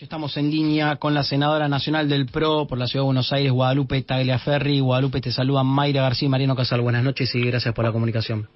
Estamos en línea con la senadora nacional del PRO por la Ciudad de Buenos Aires, Guadalupe Tagliaferri. Guadalupe, te saludan Mayra García y Mariano Casal. Buenas noches y gracias por la comunicación.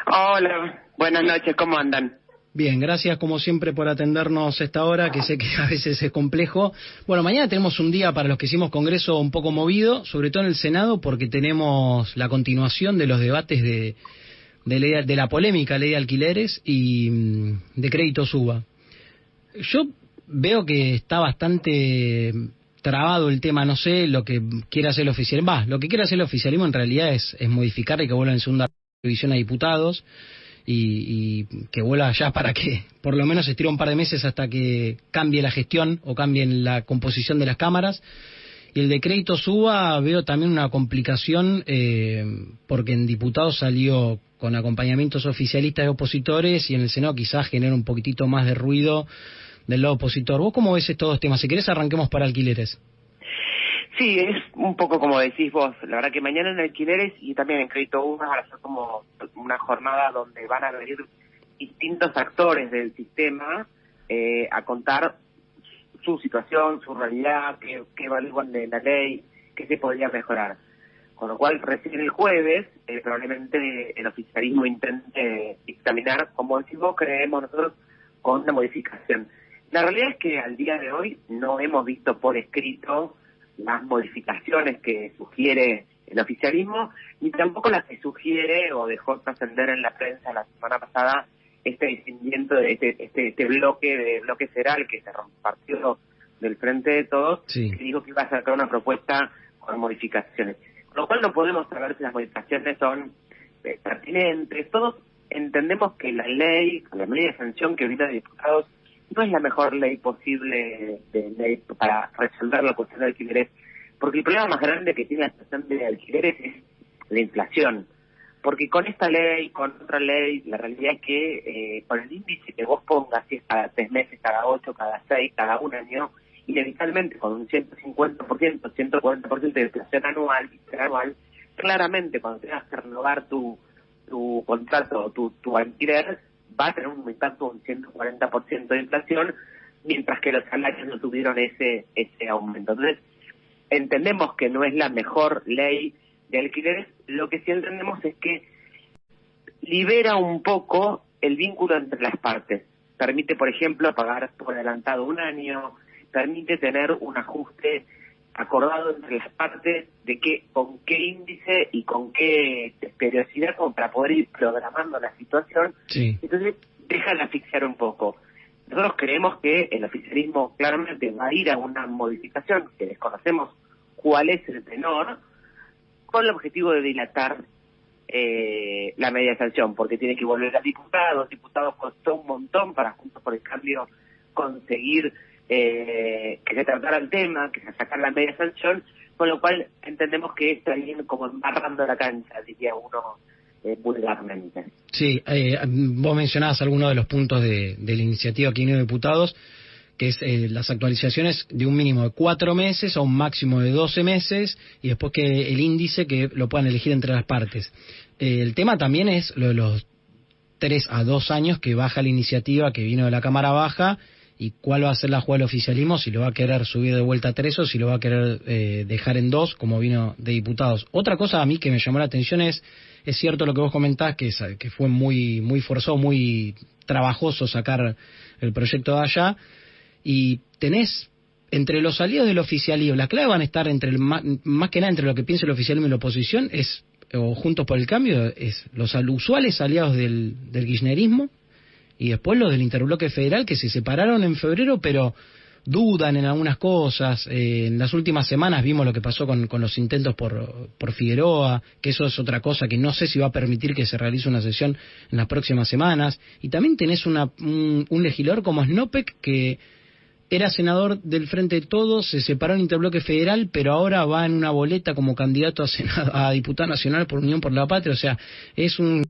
Hola, buenas noches, ¿cómo andan? Bien, gracias como siempre por atendernos esta hora, que sé que a veces es complejo. Bueno, mañana tenemos un día para los que hicimos congreso un poco movido, sobre todo en el Senado, porque tenemos la continuación de los debates de la polémica ley de alquileres y de crédito suba. Yo veo que está bastante trabado el tema, no sé lo que quiere hacer el oficialismo. Lo que quiere hacer el oficialismo en realidad es modificar y que vuelva en segunda revisión a diputados y que vuelva ya para que por lo menos se estire un par de meses hasta que cambie la gestión o cambie la composición de las cámaras. Y el de crédito suba veo también una complicación porque en diputados salió con acompañamientos oficialistas y opositores y en el Senado quizás genera un poquitito más de ruido del lado opositor. ¿Vos cómo ves estos dos temas? Si querés arranquemos para alquileres. Sí, es un poco como decís vos. La verdad que mañana en alquileres y también en crédito UMA va a ser como una jornada donde van a venir distintos actores del sistema a contar su situación, su realidad, qué evalúan de la ley, qué se podría mejorar. Con lo cual, recién el jueves, probablemente el oficialismo intente dictaminar, como decimos, creemos nosotros, con una modificación. La realidad es que al día de hoy no hemos visto por escrito las modificaciones que sugiere el oficialismo, ni tampoco las que sugiere o dejó trascender en la prensa la semana pasada este distinguimiento de este bloque federal que se partió del Frente de Todos, sí, que dijo que iba a sacar una propuesta con modificaciones. Con lo cual no podemos saber si las modificaciones son pertinentes. Todos entendemos que la ley de sanción que brinda diputados no es la mejor ley posible para resolver la cuestión de alquileres, porque el problema más grande que tiene la situación de alquileres es la inflación. Porque con esta ley, con otra ley, la realidad es que con el índice que vos pongas, si es cada 3 meses, cada 8, cada 6, cada un año, inevitablemente con un 150%, 140% de inflación anual, claramente cuando tengas que renovar tu contrato, tu alquiler, va a tener un impacto de un 140% de inflación, mientras que los salarios no tuvieron ese aumento. Entonces, entendemos que no es la mejor ley de alquileres. Lo que sí entendemos es que libera un poco el vínculo entre las partes. Permite, por ejemplo, pagar por adelantado un año, permite tener un ajuste acordado entre las partes de con qué índice y con qué periodicidad, como para poder ir programando la situación. Sí. Entonces deja de asfixiar un poco. Nosotros creemos que el oficialismo claramente va a ir a una modificación que desconocemos cuál es el tenor, con el objetivo de dilatar la media sanción, porque tiene que volver a diputados costó un montón para Juntos por el Cambio conseguir que se tratara el tema, que se sacara la media sanción, con lo cual entendemos que está bien como embarrando la cancha, diría uno vulgarmente. Sí, vos mencionabas algunos de los puntos de la iniciativa que viene de diputados, que es las actualizaciones de un mínimo de 4 meses a un máximo de 12 meses, y después que el índice que lo puedan elegir entre las partes. El tema también es lo de los 3 a 2 años que baja la iniciativa que vino de la Cámara Baja, y cuál va a ser la jugada del oficialismo, si lo va a querer subir de vuelta a 3 o si lo va a querer dejar en 2, como vino de diputados. Otra cosa a mí que me llamó la atención es cierto lo que vos comentás, que fue muy forzado, muy trabajoso sacar el proyecto de allá, y tenés entre los aliados del oficialismo, la clave van a estar más que nada entre lo que piensa el oficialismo y la oposición, o Juntos por el Cambio, es los usuales aliados del kirchnerismo, y después los del interbloque federal, que se separaron en febrero, pero dudan en algunas cosas. En las últimas semanas vimos lo que pasó con los intentos por Figueroa, que eso es otra cosa que no sé si va a permitir que se realice una sesión en las próximas semanas. Y también tenés un legislador como Snopek, que era senador del Frente de Todos, se separó en interbloque federal, pero ahora va en una boleta como candidato a diputado nacional por Unión por la Patria. O sea, es una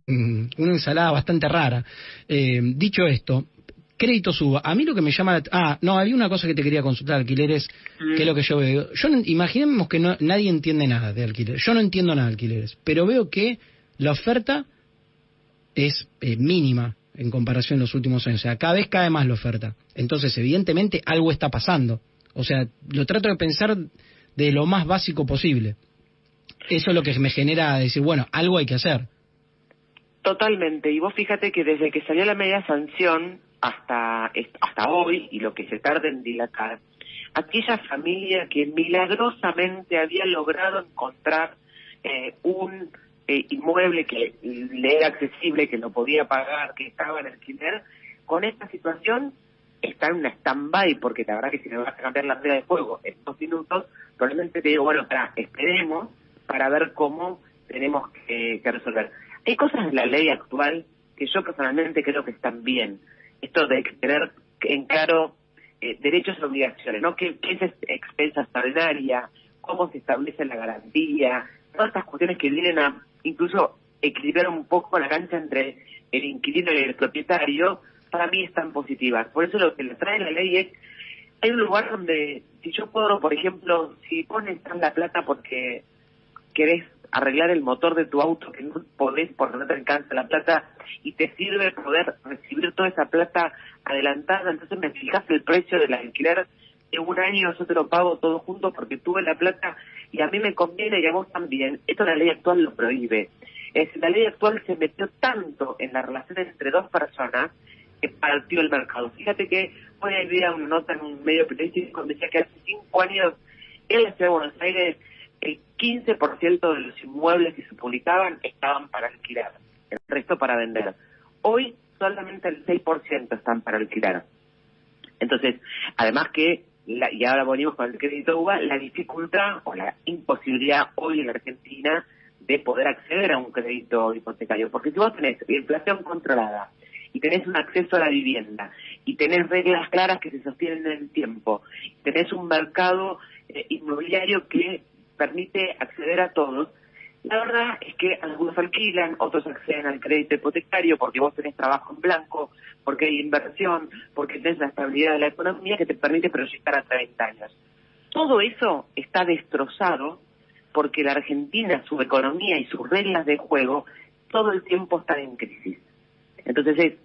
ensalada bastante rara. Dicho esto, crédito suba. A mí lo que me llama... había una cosa que te quería consultar, alquileres, que es lo que yo veo. Imaginemos que nadie entiende nada de alquileres. Yo no entiendo nada de alquileres, pero veo que la oferta es mínima. en comparación a los últimos años. O sea, cada vez cae más la oferta. Entonces, evidentemente, algo está pasando. O sea, lo trato de pensar de lo más básico posible. Eso es lo que me genera decir, bueno, algo hay que hacer. Totalmente. Y vos fíjate que desde que salió la media sanción hasta hoy, y lo que se tarda en dilatar, aquella familia que milagrosamente había logrado encontrar un inmueble que le era accesible, que lo podía pagar, que estaba en alquiler, con esta situación está en una stand-by, porque la verdad que si me vas a cambiar la regla de juego en 2 minutos, probablemente te digo, bueno, esperemos para ver cómo tenemos que resolver. Hay cosas de la ley actual que yo personalmente creo que están bien. Esto de tener en claro derechos y obligaciones, ¿no? ¿Qué es expensa extraordinaria? ¿Cómo se establece la garantía? Todas estas cuestiones que vienen a incluso equilibrar un poco la cancha entre el inquilino y el propietario, para mí están positivas. Por eso lo que le trae la ley es, hay un lugar donde, si yo puedo, por ejemplo, si pones la plata porque querés arreglar el motor de tu auto, que no podés porque no te alcanza la plata, y te sirve poder recibir toda esa plata adelantada, entonces me fijas el precio del alquiler de un año, yo te lo pago todo junto porque tuve la plata y a mí me conviene y a vos también. Esto la ley actual lo prohíbe. La ley actual se metió tanto en la relación entre dos personas que partió el mercado. Fíjate que hoy había una nota en un medio periodístico donde decía que hace 5 años en la ciudad de Buenos Aires el 15% de los inmuebles que se publicaban estaban para alquilar, el resto para vender. Hoy solamente el 6% están para alquilar. Entonces, además que, y ahora venimos con el crédito UBA, la dificultad o la imposibilidad hoy en la Argentina de poder acceder a un crédito hipotecario. Porque si vos tenés inflación controlada y tenés un acceso a la vivienda y tenés reglas claras que se sostienen en el tiempo, y tenés un mercado inmobiliario que permite acceder a todos, la verdad es que algunos alquilan, otros acceden al crédito hipotecario porque vos tenés trabajo en blanco, porque hay inversión, porque tenés la estabilidad de la economía que te permite proyectar a 30 años. Todo eso está destrozado porque la Argentina, su economía y sus reglas de juego todo el tiempo están en crisis. Entonces,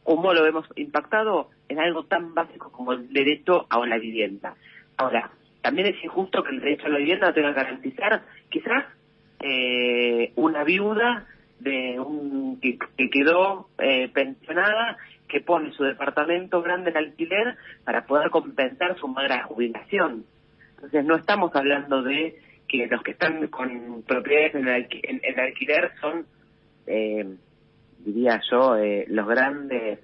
¿cómo lo hemos impactado? En algo tan básico como el derecho a la vivienda. Ahora, también es injusto que el derecho a la vivienda lo tenga que garantizar quizás una viuda de que quedó pensionada, que pone su departamento grande en alquiler para poder compensar su magra jubilación. Entonces no estamos hablando de que los que están con propiedades en alquiler son, diría yo, los grandes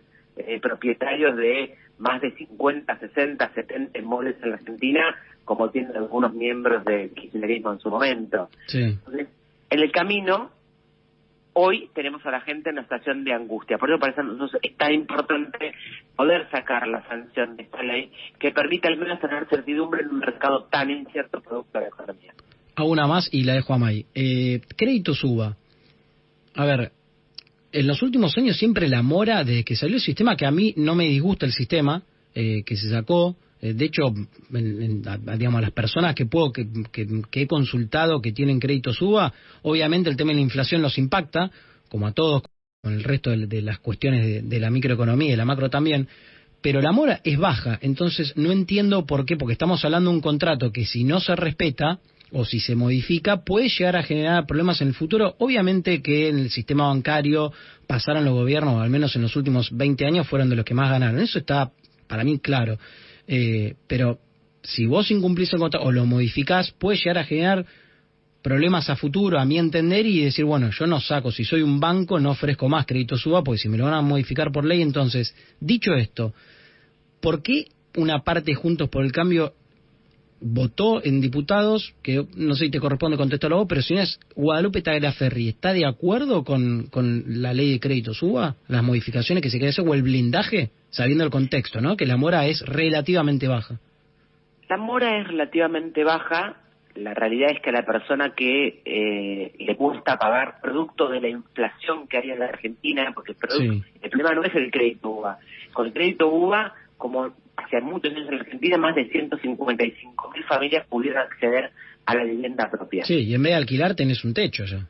propietarios de más de 50, 60, 70 inmuebles en la Argentina, como tienen algunos miembros del kirchnerismo en su momento. Sí. Entonces, en el camino, hoy tenemos a la gente en una situación de angustia. Por eso parece a nosotros es tan importante poder sacar la sanción de esta ley que permita al menos tener certidumbre en un mercado tan incierto producto de la economía. A una más y la dejo a May. Crédito Suba. A ver, en los últimos años siempre la mora desde que salió el sistema, que a mí no me disgusta el sistema que se sacó. De hecho, digamos, las personas que he consultado que tienen crédito Suba, obviamente el tema de la inflación los impacta, como a todos, con el resto de las cuestiones de la microeconomía y de la macro también, pero la mora es baja, entonces no entiendo por qué, porque estamos hablando de un contrato que si no se respeta o si se modifica puede llegar a generar problemas en el futuro. Obviamente que en el sistema bancario pasaron los gobiernos, al menos en los últimos 20 años fueron de los que más ganaron, eso está para mí claro. Pero si vos incumplís el contrato o lo modificás, puede llegar a generar problemas a futuro, a mi entender, y decir, bueno, yo no saco, si soy un banco no ofrezco más crédito Suba, porque si me lo van a modificar por ley. Entonces, dicho esto, ¿por qué una parte de Juntos por el Cambio votó en diputados, que no sé si te corresponde contestarlo vos, pero si no es Guadalupe Tagliaferri, ¿está de acuerdo con la ley de crédito Suba, las modificaciones que se quiere hacer o el blindaje, sabiendo el contexto, ¿no? Que la mora es relativamente baja. La mora es relativamente baja. La realidad es que a la persona que le cuesta pagar producto de la inflación que hay en la Argentina, porque el problema no es el crédito UBA. Con el crédito UBA, como hace muchos años en la Argentina, más de 155.000 familias pudieron acceder a la vivienda propia. Sí, y en vez de alquilar tenés un techo ya.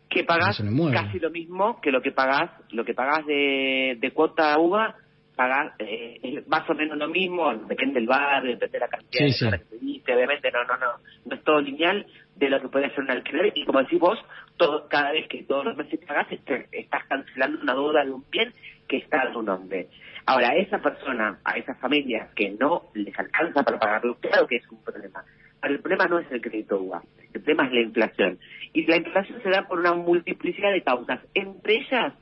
que pagás casi lo mismo que lo que pagás de cuota UVA, pagás más o menos lo mismo, depende del barrio, depende de la cantidad de horas que pediste, obviamente no es todo lineal de lo que puede ser un alquiler, y como decís vos, cada vez que todos los meses pagás, estás cancelando una deuda de un bien que está a tu nombre. Ahora, a esa persona, a esas familias que no les alcanza para pagarlo, claro que es un problema. Pero el problema no es el crédito UVA, el problema es la inflación. Y la inflación se da por una multiplicidad de causas, entre ellas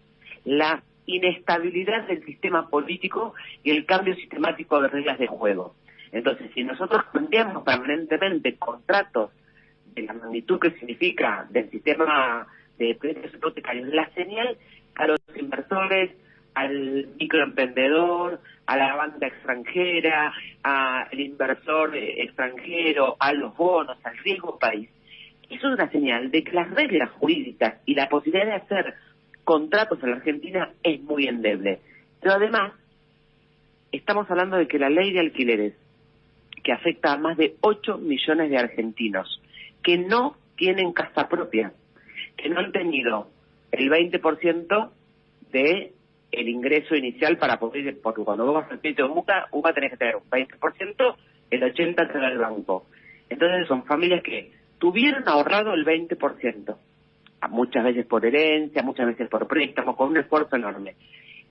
la inestabilidad del sistema político y el cambio sistemático de reglas de juego. Entonces, si nosotros cambiamos permanentemente contratos de la magnitud que significa del sistema de precios hipotecarios, la señal a los inversores, al microemprendedor, a la banca extranjera, al inversor extranjero, a los bonos, al riesgo país, eso es una señal de que las reglas jurídicas y la posibilidad de hacer contratos en la Argentina es muy endeble. Pero además, estamos hablando de que la ley de alquileres, que afecta a más de 8 millones de argentinos, que no tienen casa propia, que no han tenido el 20% de el ingreso inicial para poder, porque cuando vos vas al crédito de UVA tenés que tener un 20%, el 80% te da el banco. Entonces son familias que tuvieron ahorrado el 20%, muchas veces por herencia, muchas veces por préstamo, con un esfuerzo enorme,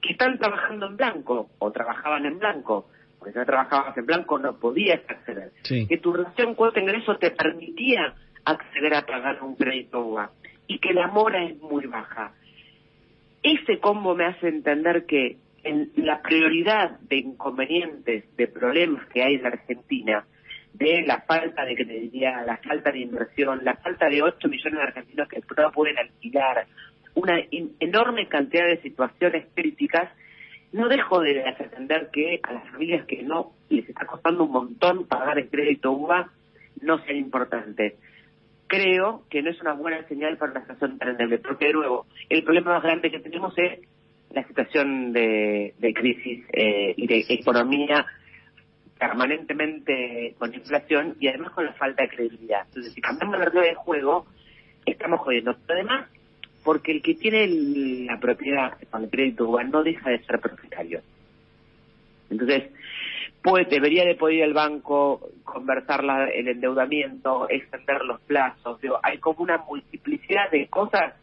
que están trabajando en blanco, o trabajaban en blanco, porque si no trabajabas en blanco no podías acceder. Sí. Que tu relación cuota-ingreso te permitía acceder a pagar un crédito UVA, y que la mora es muy baja. Ese combo me hace entender que en la prioridad de inconvenientes, de problemas que hay en la Argentina, de la falta de credibilidad, la falta de inversión, la falta de 8 millones de argentinos que no pueden alquilar, una enorme cantidad de situaciones críticas, no dejo de atender que a las familias que no les está costando un montón pagar el crédito UVA no sean importantes. Creo que no es una buena señal para una situación tan endeble, porque de nuevo, el problema más grande que tenemos es la situación de crisis y de economía permanentemente con inflación y además con la falta de credibilidad. Entonces, si cambiamos la regla de juego, estamos jodiendo. Pero además, porque el que tiene la propiedad con el crédito UVA no deja de ser propietario. Entonces, debería de poder ir al banco, conversar el endeudamiento, extender los plazos. Hay como una multiplicidad de cosas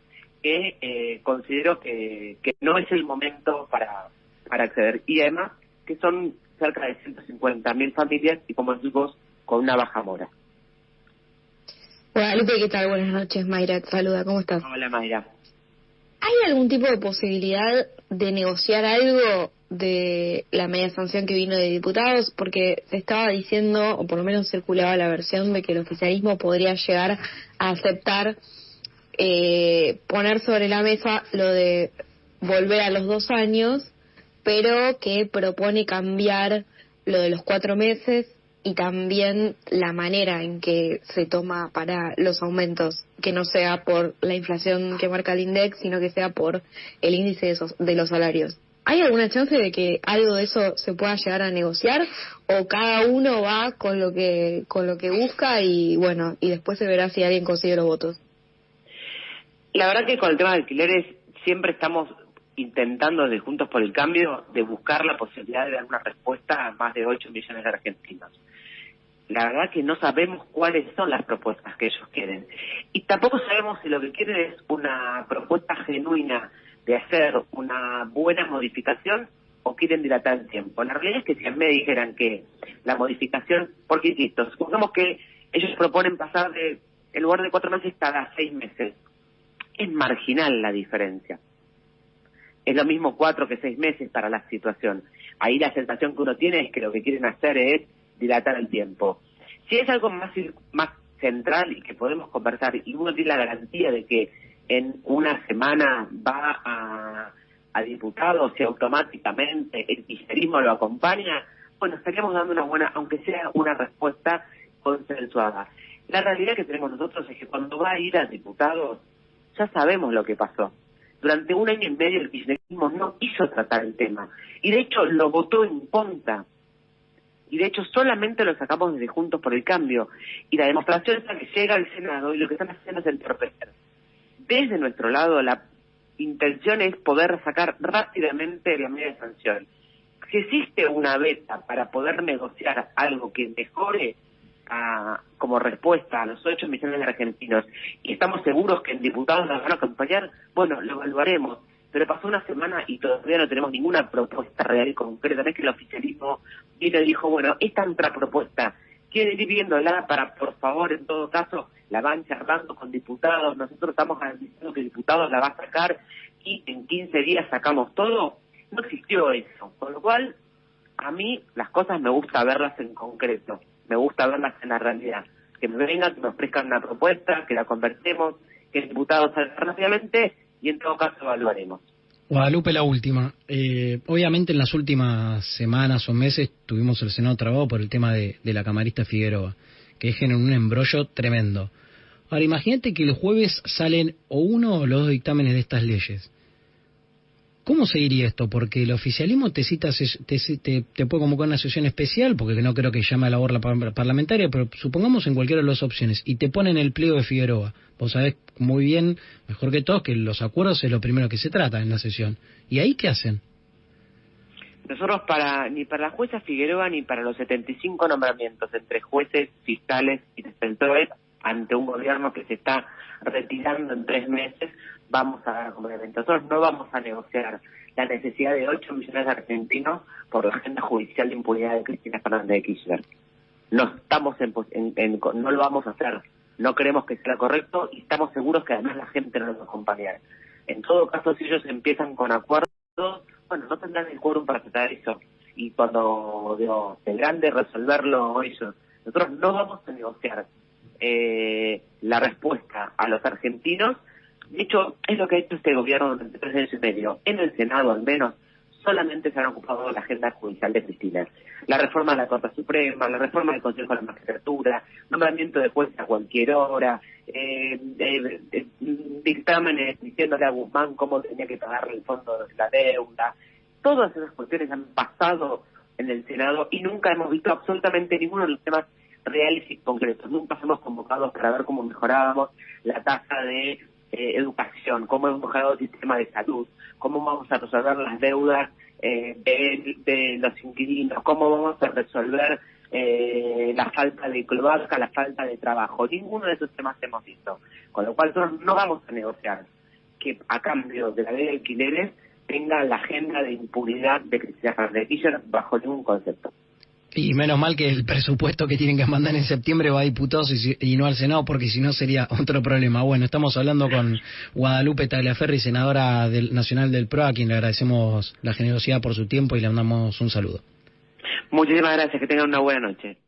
que considero que no es el momento para acceder. Y además que son cerca de 150.000 familias y, como decís vos, con una baja mora. Hola, Lupe, ¿qué tal? Buenas noches, Mayra, te saluda, ¿cómo estás? Hola, Mayra. ¿Hay algún tipo de posibilidad de negociar algo de la media sanción que vino de diputados? Porque se estaba diciendo, o por lo menos circulaba la versión, de que el oficialismo podría llegar a aceptar poner sobre la mesa lo de volver a los 2 años, pero que propone cambiar lo de los 4 meses y también la manera en que se toma para los aumentos, que no sea por la inflación que marca el INDEC, sino que sea por el índice de los salarios. ¿Hay alguna chance de que algo de eso se pueda llegar a negociar, o cada uno va con lo que busca y bueno, y después se verá si alguien consigue los votos? La verdad que con el tema de alquileres siempre estamos intentando desde Juntos por el Cambio de buscar la posibilidad de dar una respuesta a más de 8 millones de argentinos. La verdad que no sabemos cuáles son las propuestas que ellos quieren. Y tampoco sabemos si lo que quieren es una propuesta genuina de hacer una buena modificación o quieren dilatar el tiempo. La realidad es que si a mí me dijeran que la modificación, porque insisto, supongamos que ellos proponen pasar en lugar de 4 meses cada 6 meses. Es marginal la diferencia. Es lo mismo 4 que 6 meses para la situación. Ahí la sensación que uno tiene es que lo que quieren hacer es dilatar el tiempo. Si es algo más central y que podemos conversar y uno tiene la garantía de que en una semana va a diputados y automáticamente el kirchnerismo lo acompaña, bueno, estaríamos dando una buena, aunque sea una respuesta consensuada. La realidad que tenemos nosotros es que cuando va a ir a diputados, ya sabemos lo que pasó. Durante 1 año y medio el kirchnerismo no quiso tratar el tema. Y de hecho lo votó en contra. Y de hecho solamente lo sacamos desde Juntos por el Cambio. Y la demostración es que llega al Senado y lo que están haciendo es entorpecer. Desde nuestro lado, la intención es poder sacar rápidamente la medida de sanción. Si existe una beta para poder negociar algo que mejore como respuesta a los 8 millones de argentinos, y estamos seguros que en diputados nos van a acompañar, bueno, lo evaluaremos. Pero pasó una semana y todavía no tenemos ninguna propuesta real y concreta. No es que el oficialismo vino y dijo, bueno, esta otra propuesta, quieren ir viéndola para, por favor, en todo caso, la van charlando con diputados, nosotros estamos garantizando que diputados la va a sacar y en 15 días sacamos todo. No existió eso, con lo cual a mí las cosas me gusta verlas en concreto, me gusta verlas en la realidad, que me vengan, que me ofrezcan una propuesta, que la conversemos, que el diputado salga rápidamente y en todo caso evaluaremos. Guadalupe, la última. Obviamente en las últimas semanas o meses tuvimos el Senado trabado por el tema de la camarista Figueroa, que generó un embrollo tremendo. Ahora imagínate que el jueves salen o uno o los dos dictámenes de estas leyes. ¿Cómo seguiría esto? Porque el oficialismo te puede convocar una sesión especial, porque no creo que llame a la borla parlamentaria, pero supongamos en cualquiera de las opciones, y te ponen el pliego de Figueroa. Vos sabés muy bien, mejor que todos, que los acuerdos es lo primero que se trata en la sesión. ¿Y ahí qué hacen? Nosotros ni para la jueza Figueroa ni para los 75 nombramientos entre jueces, fiscales y defensores ante un gobierno que se está retirando en 3 meses, vamos a dar complemento. Nosotros no vamos a negociar la necesidad de 8 millones de argentinos por la agenda judicial de impunidad de Cristina Fernández de Kirchner. No estamos no lo vamos a hacer. No creemos que sea correcto y estamos seguros que además la gente no nos va a acompañar. En todo caso, si ellos empiezan con acuerdos, bueno, no tendrán el quórum para tratar eso. Y cuando tendrán de resolverlo ellos, nosotros no vamos a negociar la respuesta a los argentinos. De hecho, es lo que ha hecho este gobierno durante 3 años y medio. En el Senado, al menos, solamente se han ocupado de la agenda judicial de Cristina. La reforma de la Corte Suprema, la reforma del Consejo de la Magistratura, nombramiento de jueces a cualquier hora, dictámenes diciéndole a Guzmán cómo tenía que pagar el fondo de la deuda. Todas esas cuestiones han pasado en el Senado y nunca hemos visto absolutamente ninguno de los temas reales y concretos. Nunca fuimos convocados para ver cómo mejorábamos la tasa de educación, cómo hemos mejorado el sistema de salud, cómo vamos a resolver las deudas de los inquilinos, cómo vamos a resolver la falta de cloaca, la falta de trabajo. Ninguno de esos temas hemos visto. Con lo cual nosotros no vamos a negociar que a cambio de la ley de alquileres tenga la agenda de impunidad de Cristina Fernández de Kirchner bajo ningún concepto. Y menos mal que el presupuesto que tienen que mandar en septiembre va a diputados y no al Senado, porque si no sería otro problema. Bueno, estamos hablando con Guadalupe Tagliaferri, senadora nacional del PRO, a quien le agradecemos la generosidad por su tiempo y le mandamos un saludo. Muchísimas gracias, que tengan una buena noche.